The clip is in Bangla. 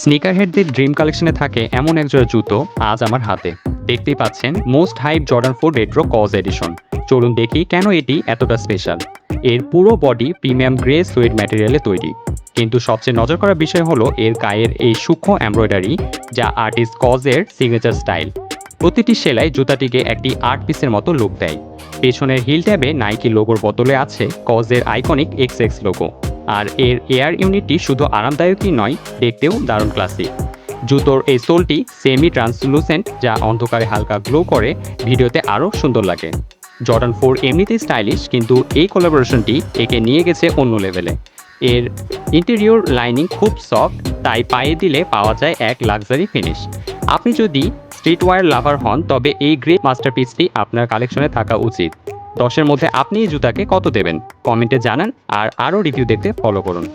স্নিকারহেডদের ড্রিম কালেকশনে থাকে এমন একজোড়া জুতো আজ আমার হাতে। দেখতেই পাচ্ছেন মোস্ট হাইপ জর্ডান 4 রেট্রো কজ এডিশন। চলুন দেখি কেন এটি এতটা স্পেশাল। এর পুরো বডি প্রিমিয়াম গ্রে সুইড ম্যাটেরিয়ালে তৈরি, কিন্তু সবচেয়ে নজর করার বিষয় হলো এর গায়ের এই সূক্ষ্ম এমব্রয়ডারি, যা আর্টিস্ট কজের সিগনেচার স্টাইল। প্রতিটি সেলাই জুতাটিকে একটি আর্ট পিসের মতো লুক দেয়। পেছনের হিল ট্যাবে নাইকি লোগোর বদলে আছে কজের আইকনিক XX লোগো। আর এর এয়ার ইউনিটটি শুধু আরামদায়কই নয়, দেখতেও দারুণ ক্লাসিক। জুতোর এই সোলটি সেমি ট্রান্সলুসেন্ট, যা অন্ধকারে হালকা গ্লো করে ভিডিওতে আরও সুন্দর লাগে। জর্ডান 4 এমনিতেই স্টাইলিশ, কিন্তু এই কোলাবোরেশনটি একে নিয়ে গেছে অন্য লেভেলে। এর ইন্টেরিয়র লাইনিং খুব সফট, তাই পায়ে দিলে পাওয়া যায় এক লাক্সারি ফিনিশ। আপনি যদি স্ট্রিটওয়্যার লাভার হন, তবে এই গ্রেট মাস্টারপিসটি আপনার কালেকশনে থাকা উচিত। 10-এর মধ্যে আপনি এই জুতাকে কত দেবেন কমেন্টে জানান, আর আরও রিভিউ দেখতে ফলো করুন।